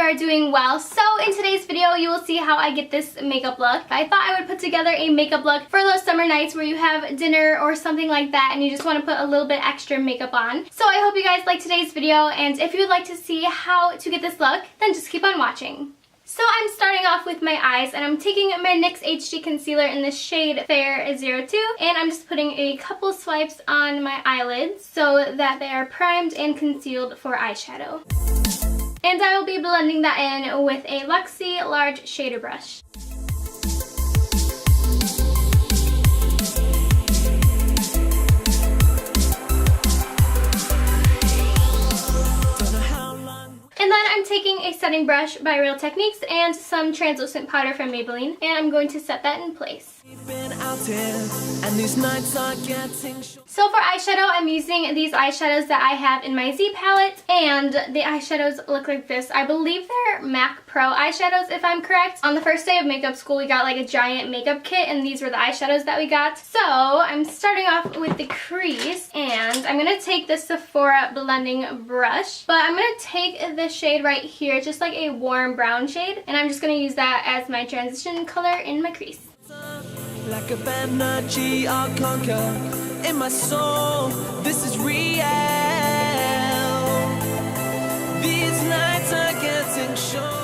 are doing well. So in today's video, you will see how I get this makeup look. I thought I would put together a makeup look for those summer nights where you have dinner or something like that and you just want to put a little bit extra makeup on. So I hope you guys like today's video, and if you would like to see how to get this look, then just keep on watching. So I'm starting off with my eyes, and I'm taking my NYX HD concealer in the shade Fair 02, and I'm just putting a couple swipes on my eyelids so that they are primed and concealed for eyeshadow. And I will be blending that in with a Luxie large shader brush. And then I'm taking a setting brush by Real Techniques and some translucent powder from Maybelline, and I'm going to set that in place. So for eyeshadow, I'm using these eyeshadows that I have in my Z palette, and the eyeshadows look like this. I believe they're MAC Pro eyeshadows, if I'm correct. On the first day of makeup school, we got like a giant makeup kit, and these were the eyeshadows that we got. So I'm starting off with the crease, and I'm going to take the Sephora blending brush, but I'm going to take this shade right here, just like a warm brown shade, and I'm just going to use that as my transition color in my crease. Like a energy I'll conquer in my soul, this is real. These nights are getting shorter.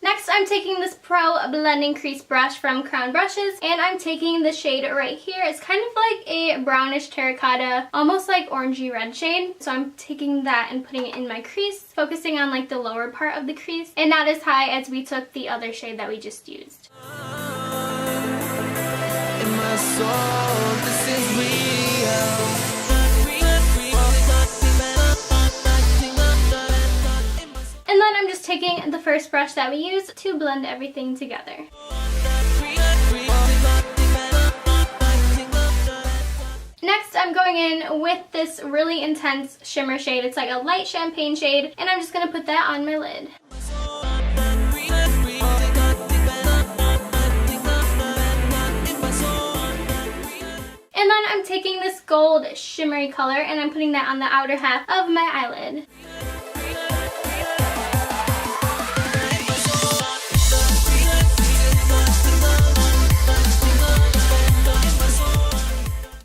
Next, I'm taking this Pro Blending Crease Brush from Crown Brushes, and I'm taking the shade right here. It's kind of like a brownish terracotta, almost like orangey red shade. So I'm taking that and putting it in my crease, focusing on like the lower part of the crease, and not as high as we took the other shade that we just used. So this is real. And then I'm just taking the first brush that we used to blend everything together. Next, I'm going in with this really intense shimmer shade. It's like a light champagne shade, and I'm just going to put that on my lid. And then I'm taking this gold shimmery color, and I'm putting that on the outer half of my eyelid.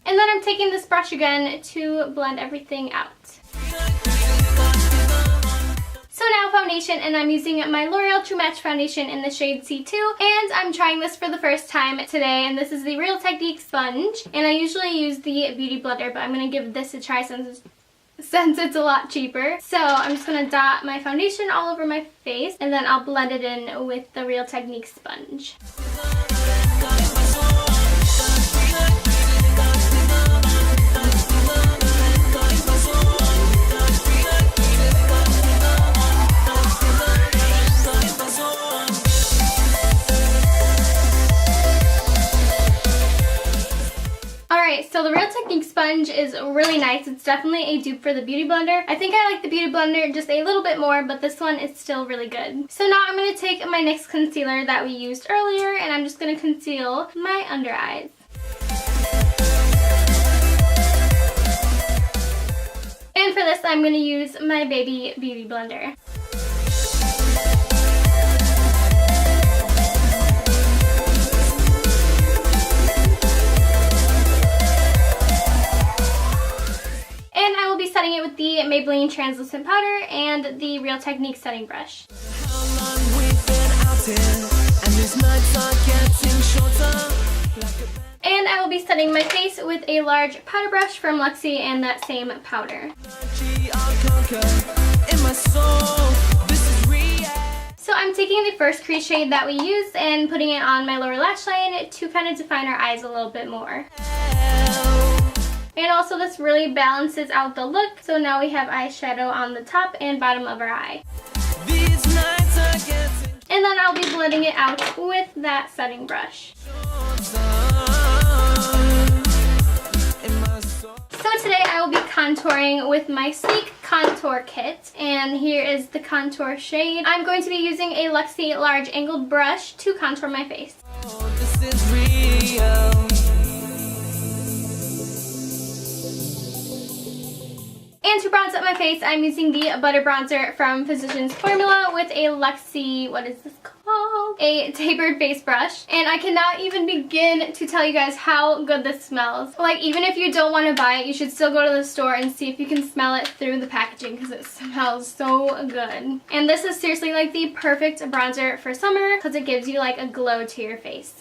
And then I'm taking this brush again to blend everything out. So now foundation, and I'm using my L'Oreal True Match foundation in the shade C2, and I'm trying this for the first time today, and this is the Real Techniques sponge, and I usually use the Beauty Blender, but I'm going to give this a try since it's a lot cheaper. So I'm just going to dot my foundation all over my face, and then I'll blend it in with the Real Techniques sponge. So the Real Techniques sponge is really nice. It's definitely a dupe for the Beauty Blender. I think I like the Beauty Blender just a little bit more, but this one is still really good. So now I'm going to take my NYX concealer that we used earlier, and I'm just going to conceal my under eyes. And for this, I'm going to use my Baby Beauty Blender. Setting it with the Maybelline translucent powder and the Real Techniques setting brush. And I will be setting my face with a large powder brush from Luxie and that same powder. So I'm taking the first crease shade that we used and putting it on my lower lash line to kind of define our eyes a little bit more. And also this really balances out the look, so now we have eyeshadow on the top and bottom of our eye. And then I'll be blending it out with that setting brush. So today I will be contouring with my Sleek Contour Kit, and here is the contour shade. I'm going to be using a Luxie large angled brush to contour my face. This is real. And to bronze up my face, I'm using the Butter Bronzer from Physicians Formula with a Luxie, what is this called? A tapered face brush. And I cannot even begin to tell you guys how good this smells. Like, even if you don't want to buy it, you should still go to the store and see if you can smell it through the packaging because it smells so good. And this is seriously like the perfect bronzer for summer because it gives you like a glow to your face.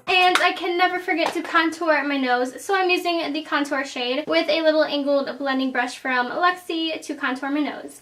And I can never forget to contour my nose, so I'm using the contour shade with a little angled blending brush from Luxie to contour my nose.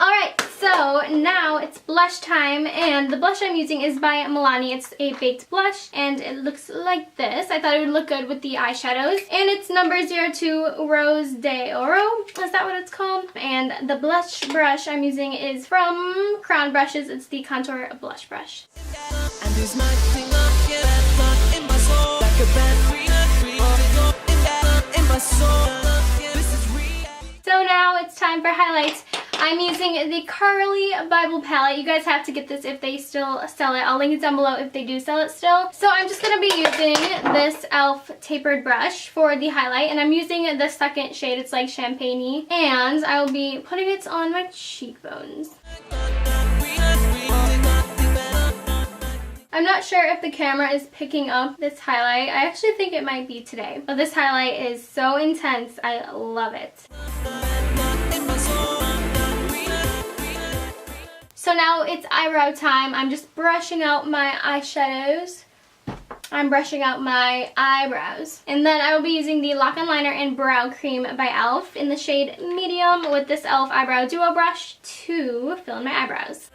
Alright, so now it's blush time, and the blush I'm using is by Milani. It's a baked blush, and it looks like this. I thought it would look good with the eyeshadows. And it's number 02 Rose de Oro. Is that what it's called? And the blush brush I'm using is from Crown Brushes. It's the Contour Blush Brush. So now it's time for highlights. I'm using the Carly Bible palette. You guys have to get this if they still sell it. I'll link it down below if they do sell it still. So I'm just going to be using this e.l.f. tapered brush for the highlight. And I'm using the second shade. It's like champagne-y. And I will be putting it on my cheekbones. I'm not sure if the camera is picking up this highlight. I actually think it might be today. But this highlight is so intense. I love it. So now it's eyebrow time. I'm just brushing out my eyeshadows. I'm brushing out my eyebrows. And then I will be using the Lock On Liner and Brow Cream by e.l.f. in the shade Medium with this e.l.f. Eyebrow Duo Brush to fill in my eyebrows.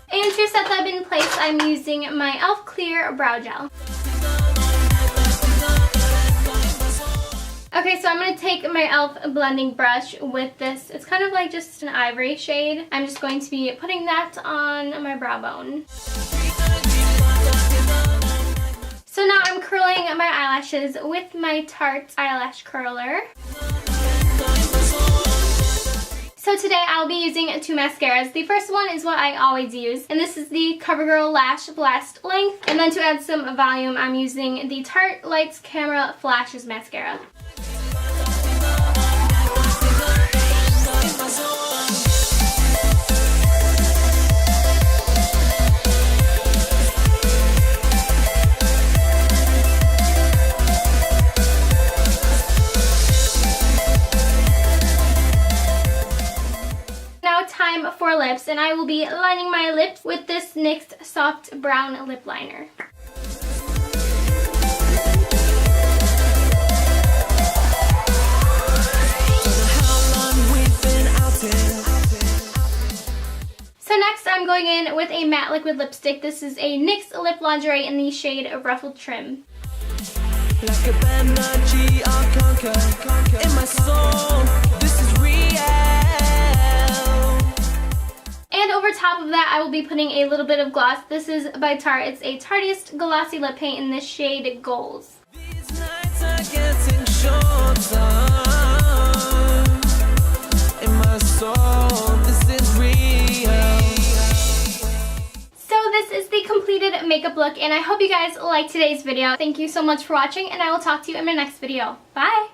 And to set that in place, I'm using my e.l.f. Clear Brow Gel. Okay, so I'm going to take my e.l.f. blending brush with this. It's kind of like just an ivory shade. I'm just going to be putting that on my brow bone. So now I'm curling my eyelashes with my Tarte eyelash curler. So today I'll be using two mascaras. The first one is what I always use, and this is the CoverGirl Lash Blast Length. And then to add some volume, I'm using the Tarte Lights Camera Flashes Mascara. Time for lips, and I will be lining my lips with this NYX Soft Brown Lip Liner. So next I'm going in with a matte liquid lipstick. This is a NYX Lip Lingerie in the shade Ruffled Trim. Like a energy I'll conquer in my soul. This is real. And over top of that, I will be putting a little bit of gloss. This is by Tarte. It's a Tarteist Glossy Lip Paint in this shade Goals. These nights are getting shorter in my soul. This is real. So this is the completed makeup look, and I hope you guys liked today's video. Thank you so much for watching, and I will talk to you in my next video. Bye!